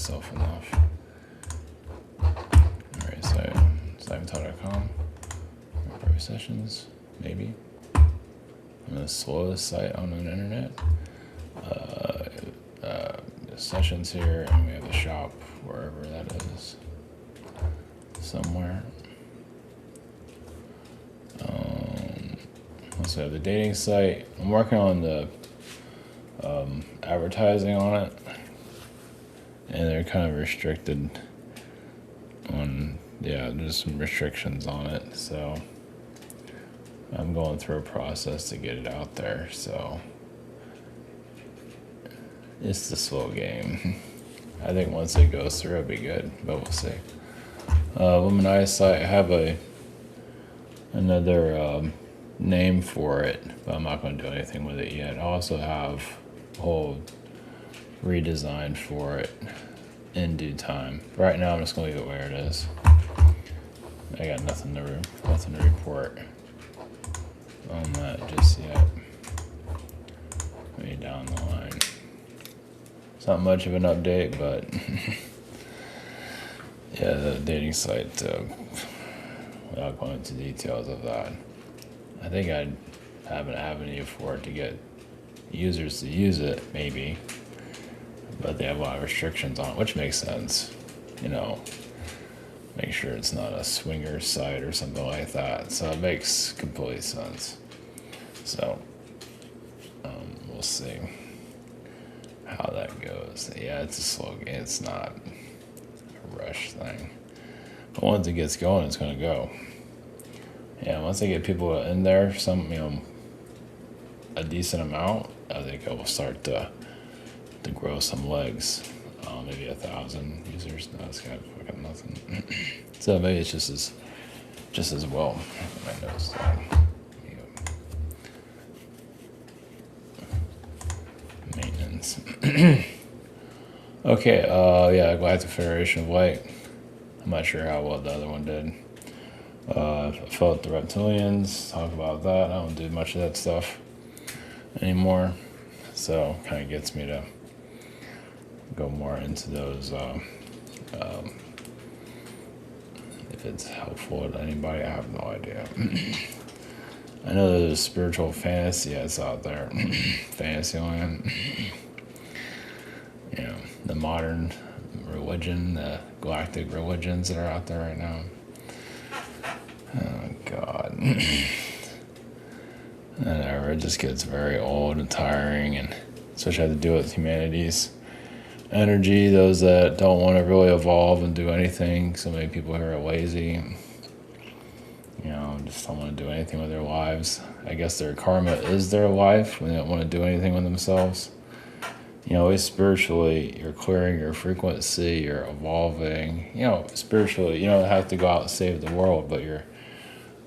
myself enough. Alright, so cybertalk.com. Private sessions, maybe. I'm the slowest site on the internet. Sessions here, and we have a shop wherever that is. Somewhere. Also have the dating site. I'm working on the advertising on it, and they're kind of restricted on, there's some restrictions on it, so I'm going through a process to get it out there, so it's the slow game. I think once it goes through, it'll be good, but we'll see. Illumi site, I have another name for it, but I'm not going to do anything with it yet. I also have a whole redesign for it in due time. Right now, I'm just going to leave it where it is. I got nothing to report on that just yet. Maybe down the line. It's not much of an update, but yeah, the dating site, without going into details of that, I think I'd have an avenue for it to get users to use it, maybe, but they have a lot of restrictions on it, which makes sense, make sure it's not a swinger site or something like that, so it makes complete sense. So we'll see how that goes. Yeah, it's a slow game. It's not a rush thing. But once it gets going, it's going to go. Yeah, once I get people in there, a decent amount, I think I will start to grow some legs. Maybe 1,000 users. No, it's kind of fucking nothing. So maybe it's just as well. I noticed that. Maintenance. Okay, Galactic Federation of Light. I'm not sure how well the other one did. I felt the Reptilians, talk about that. I don't do much of that stuff anymore. So kind of gets me to go more into those. If it's helpful to anybody, I have no idea. I know there's a spiritual fantasy that's out there. Fantasyland. The modern religion, the galactic religions that are out there right now. Oh, God. And it just gets very old and tiring, and especially have to do with humanity's energy, those that don't want to really evolve and do anything. So many people here are lazy. Just don't want to do anything with their lives. I guess their karma is their life when they don't want to do anything with themselves. At least spiritually, you're clearing your frequency, you're evolving. Spiritually, you don't have to go out and save the world, but you're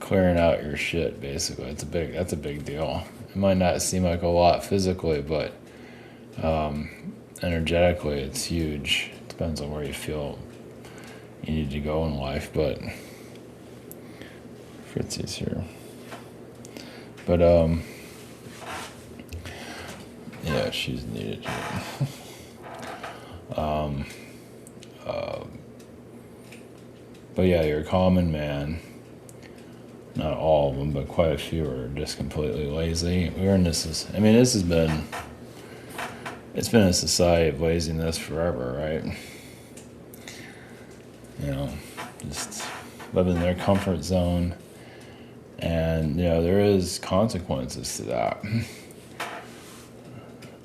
clearing out your shit, basically. That's a big deal. It might not seem like a lot physically, but energetically, it's huge. It depends on where you feel you need to go in life, but Fritzy's here. But, yeah, she's needed here. But yeah, you're a common man. Not all of them, but quite a few are just completely lazy. It's been a society of laziness forever, right? Just living in their comfort zone. And, there is consequences to that.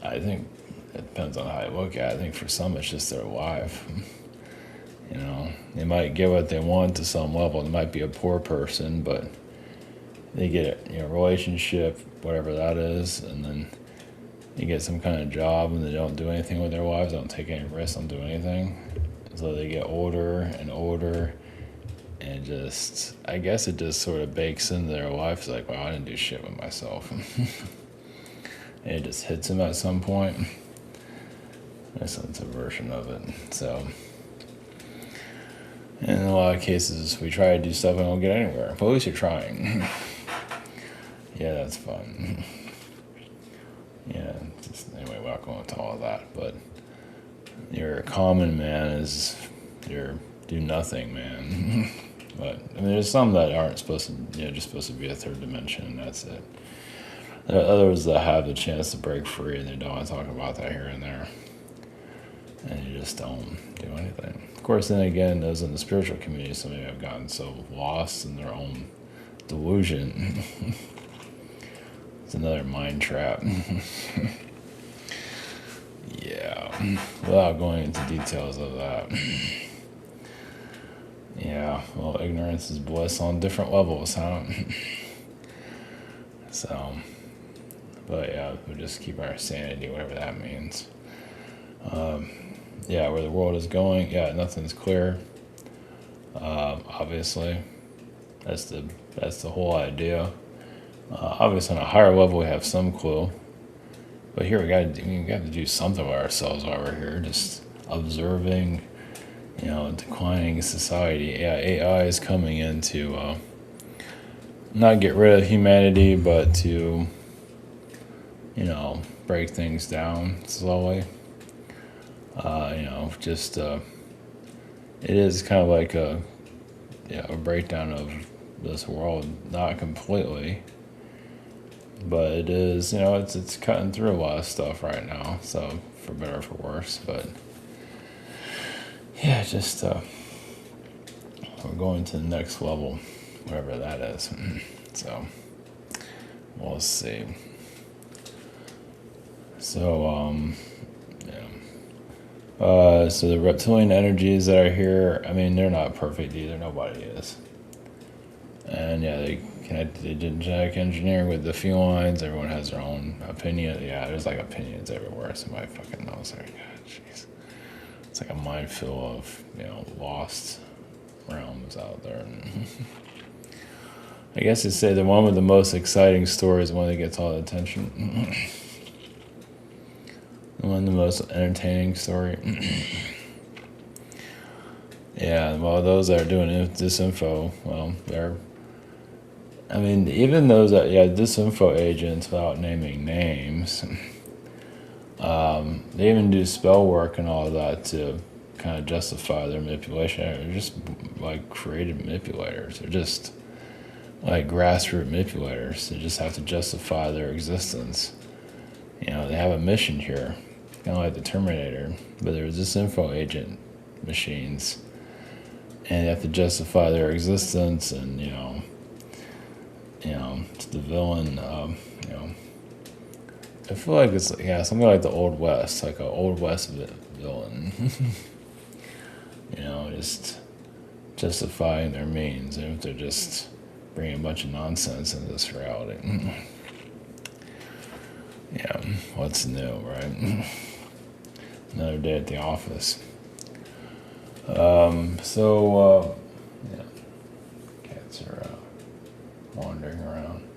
I think it depends on how you look at it. I think for some it's just their life. They might get what they want to some level. They might be a poor person, but they get a relationship, whatever that is, and then they get some kind of job and they don't do anything with their lives, don't take any risks, don't do anything. So they get older and older, and I guess it just sort of bakes into their life. It's like, wow, I didn't do shit with myself. And it just hits them at some point. That's a version of it. So, in a lot of cases, we try to do stuff and don't get anywhere. But at least you're trying. Yeah, that's fun. Yeah, anyway, we're not going into all of that. But Your common man is your do nothing man. But I mean, there's some that aren't supposed to, just supposed to be a third dimension, and that's it. There are others that have the chance to break free, and they don't want to talk about that here and there, and you just don't do anything. Of course, then again, those in the spiritual community, some of you have gotten so lost in their own delusion. It's another mind trap. Yeah, without going into details of that. Yeah, well, ignorance is bliss on different levels, huh? So, but yeah, we'll just keep our sanity, whatever that means. Yeah, where the world is going, yeah, nothing's clear. Obviously, that's the whole idea. Obviously, on a higher level, we have some clue. But here we got to do something with ourselves while we're here, just observing, declining society. Yeah, AI is coming in to not get rid of humanity, but to, break things down slowly. It is kind of like a breakdown of this world, not completely. But it is, it's cutting through a lot of stuff right now, so for better or for worse. But yeah, just we're going to the next level, whatever that is. So we'll see. So so the reptilian energies that are here, I mean, they're not perfect either. Nobody is. And yeah, they did genetic engineering with the felines. Everyone has their own opinion. Yeah, there's like opinions everywhere. Somebody fucking knows. God, jeez. It's like a minefield of, lost realms out there. I guess you'd say the one with the most exciting story is the one that gets all the attention. The one with the most entertaining story. Yeah, well, those that are doing disinfo, well, even those that, disinfo agents, without naming names, they even do spell work and all that to kind of justify their manipulation. They're just like creative manipulators. They're just like grassroots manipulators. They just have to justify their existence. They have a mission here, kind of like the Terminator, but there's disinfo agent machines, and they have to justify their existence, and it's the villain. I feel like it's something like the Old West, like an Old West villain. Just justifying their means, and if they're just bringing a bunch of nonsense into this reality. Yeah, what's new, right? Another day at the office. Cats are wandering around.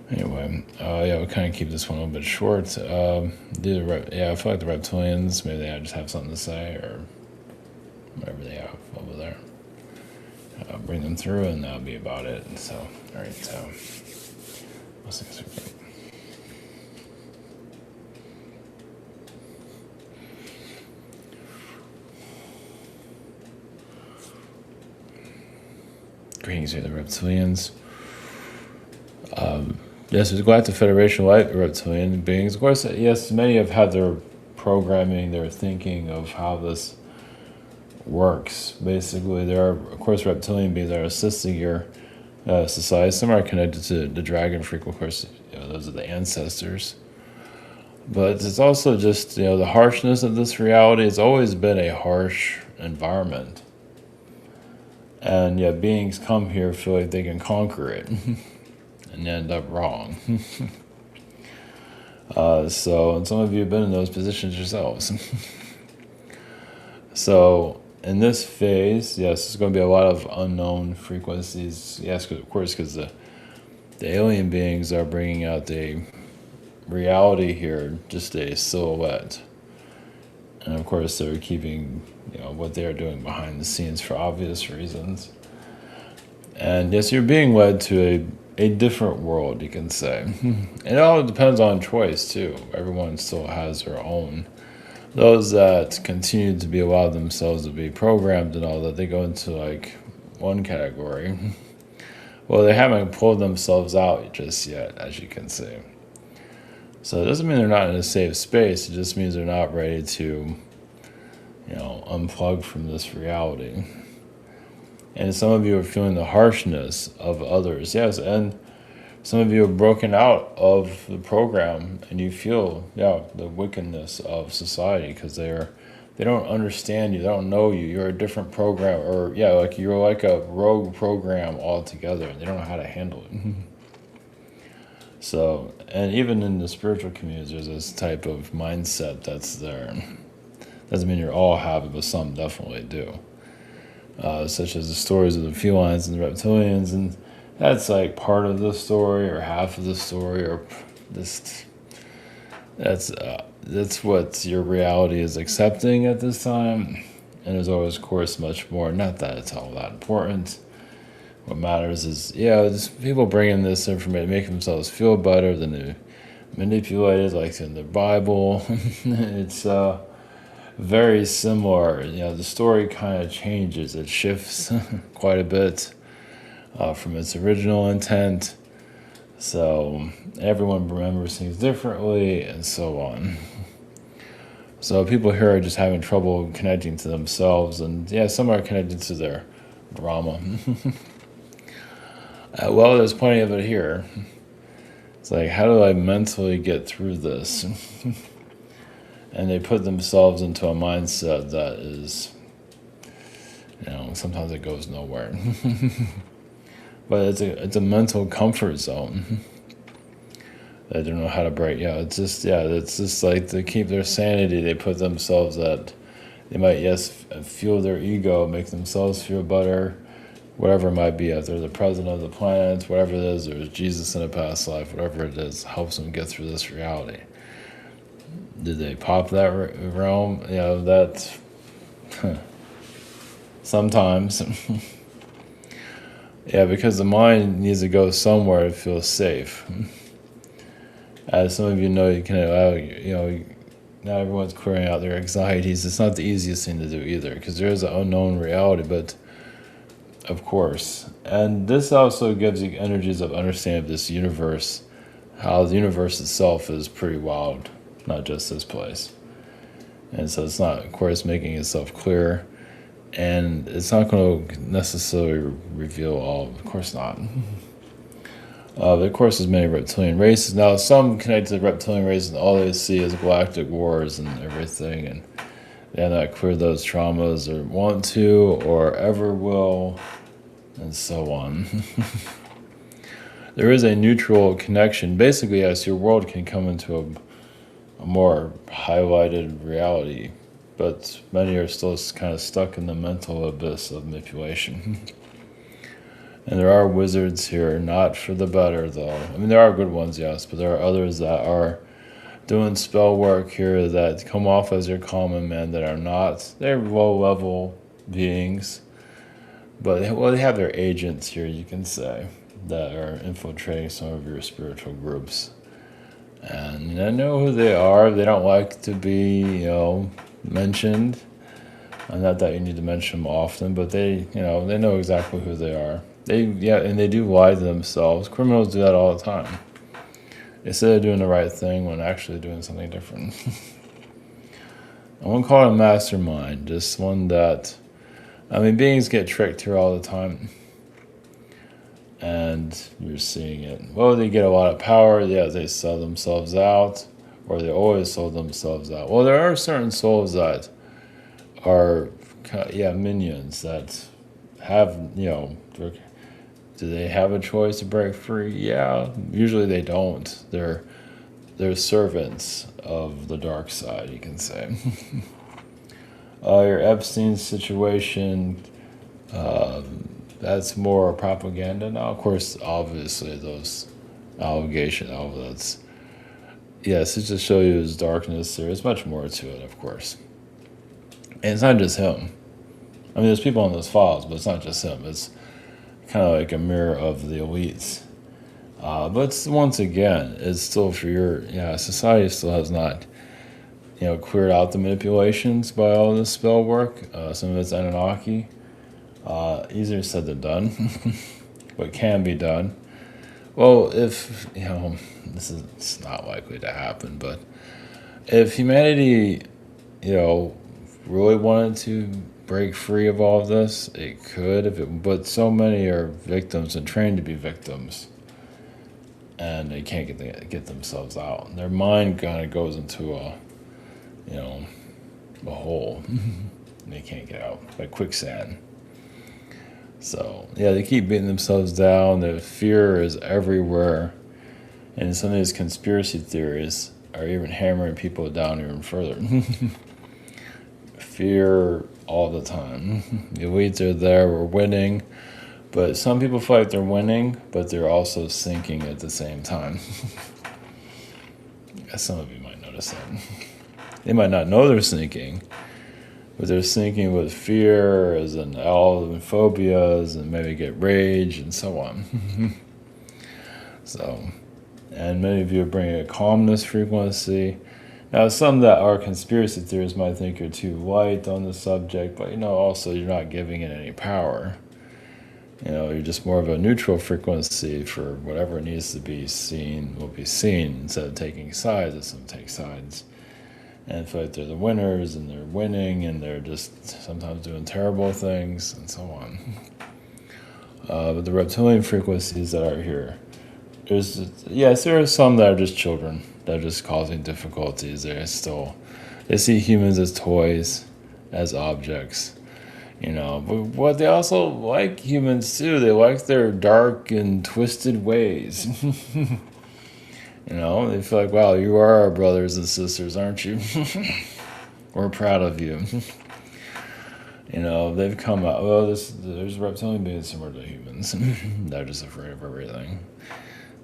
Anyway, we kind of keep this one a little bit short. I feel like the reptilians, maybe they just have something to say, or whatever they have over there. Bring them through, and that'll be about it. So, all right, those things are great. Greetings here, the reptilians. Yes, there's Galactic Federation of reptilian beings. Of course, yes, many have had their programming, their thinking of how this works. Basically, there are, of course, reptilian beings that are assisting your society. Some are connected to the dragon freak, of course, those are the ancestors. But it's also just, the harshness of this reality. It's always been a harsh environment. And yet beings come here, feel like they can conquer it, and end up wrong. And some of you have been in those positions yourselves. So in this phase, yes, there's going to be a lot of unknown frequencies. Yes, of course, because the alien beings are bringing out the reality here, just a silhouette. And of course, they're keeping what they are doing behind the scenes for obvious reasons. And yes, you're being led to a different world, you can say. It all depends on choice, too. Everyone still has their own those that continue to be allow themselves to be programmed and all that, they go into like one category. Well, they haven't pulled themselves out just yet, as you can see. So it doesn't mean they're not in a safe space. It just means they're not ready to, unplug from this reality. And some of you are feeling the harshness of others. Yes, and some of you have broken out of the program and you feel, the wickedness of society because they don't understand you, they don't know you. You're a different program, or like you're like a rogue program altogether. They don't know how to handle it. So, and even in the spiritual communities, there's this type of mindset that's there. Doesn't mean you all have it, but some definitely do. Such as the stories of the felines and the reptilians, and that's like part of the story or half of the story, or just that's what your reality is accepting at this time. And there's always, of course, much more. Not that it's all that important. What matters is, just people bringing this information, make themselves feel better than they manipulate it, like in the Bible. It's very similar. The story kind of changes. It shifts quite a bit from its original intent. So everyone remembers things differently and so on. So people here are just having trouble connecting to themselves, and some are connected to their drama. Well, there's plenty of it here. It's like, how do I mentally get through this? And they put themselves into a mindset that is, sometimes it goes nowhere. But it's a mental comfort zone. They don't know how to break. It's just like to keep their sanity. They put themselves that they might, fuel their ego, make themselves feel better, whatever it might be. If they're the president of the planet, whatever it is, or Jesus in a past life, whatever it is, helps them get through this reality. Did they pop that realm? That sometimes. Because the mind needs to go somewhere to feel safe. As some of you know, you can not everyone's clearing out their anxieties. It's not the easiest thing to do either, because there is an unknown reality, but of course. And this also gives you energies of understanding of this universe, how the universe itself is pretty wild, not just this place. And so it's not, of course, making itself clear. And it's not going to necessarily reveal all, of course not. But of course, there's many reptilian races. Now, some connect to the reptilian races, and all they see is galactic wars and everything, and they have not cleared those traumas, or want to, or ever will, and so on. There is a neutral connection. Basically, yes, your world can come into a more highlighted reality, but many are still kind of stuck in the mental abyss of manipulation. And there are wizards here, not for the better, though. I mean, there are good ones, yes, but there are others that are doing spell work here that come off as your common men that are not. They're low-level beings, but they have their agents here, you can say, that are infiltrating some of your spiritual groups. And I know who they are. They don't like to be, mentioned. And not that you need to mention them often, but they know exactly who they are. And they do lie to themselves. Criminals do that all the time. They say they're doing the right thing when actually doing something different. I won't call it a mastermind, just one that, beings get tricked here all the time. And you're seeing it. Well, they get a lot of power. They sell themselves out, or they always sold themselves out. Well, there are certain souls that are, minions that have, do they have a choice to break free? Yeah, usually they don't. They're servants of the dark side, you can say. Your Epstein situation, that's more propaganda now. Of course, obviously, those allegations, all that's, yes, it's to show you his darkness. There is much more to it, of course. And it's not just him. There's people on those files, but it's not just him. It's kind of like a mirror of the elites. But once again, it's still for your, society still has not cleared out the manipulations by all this spell work. Some of it's Anunnaki. Easier said than done, but can be done. Well, if, this is not likely to happen, but if humanity, really wanted to break free of all of this, it could, but so many are victims and trained to be victims, and they can't get themselves out. Their mind kind of goes into a hole. They can't get out, like quicksand. So, they keep beating themselves down. The fear is everywhere. And some of these conspiracy theories are even hammering people down even further. Fear all the time. The elites are there, we're winning. But some people feel like they're winning, but they're also sinking at the same time. Some of you might notice that. They might not know they're sinking, but they're sinking with fears and all the phobias and maybe get rage and so on. So, and many of you are bringing a calmness frequency. Now, some that are conspiracy theorists might think you're too light on the subject, but also you're not giving it any power. You're just more of a neutral frequency for whatever needs to be seen will be seen, instead of taking sides, as some take sides. And feel like they're the winners, and they're winning, and they're just sometimes doing terrible things, and so on. But the reptilian frequencies that are here, there are some that are just children that are just causing difficulties. They see humans as toys, as objects, but what they also like humans too. They like their dark and twisted ways. They feel like, wow, you are our brothers and sisters, aren't you? We're proud of you. They've come out, there's reptilian beings similar to humans. They're just afraid of everything.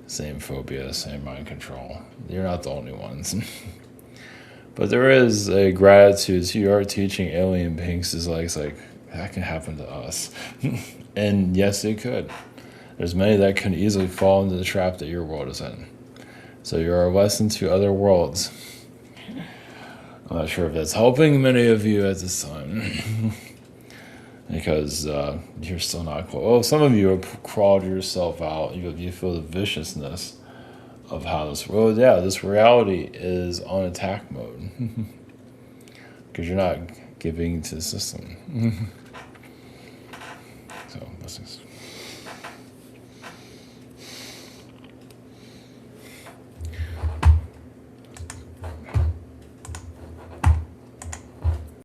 Same phobia, same mind control. You're not the only ones. But there is a gratitude. So you are teaching alien beings it's like, that can happen to us. And yes, it could. There's many that can easily fall into the trap that your world is in. So you're a lesson to other worlds. I'm not sure if that's helping many of you at this time. Because you're still not close. Oh, some of you have crawled yourself out. You feel the viciousness of how this reality is on attack mode. Because you're not giving to the system. So, blessings.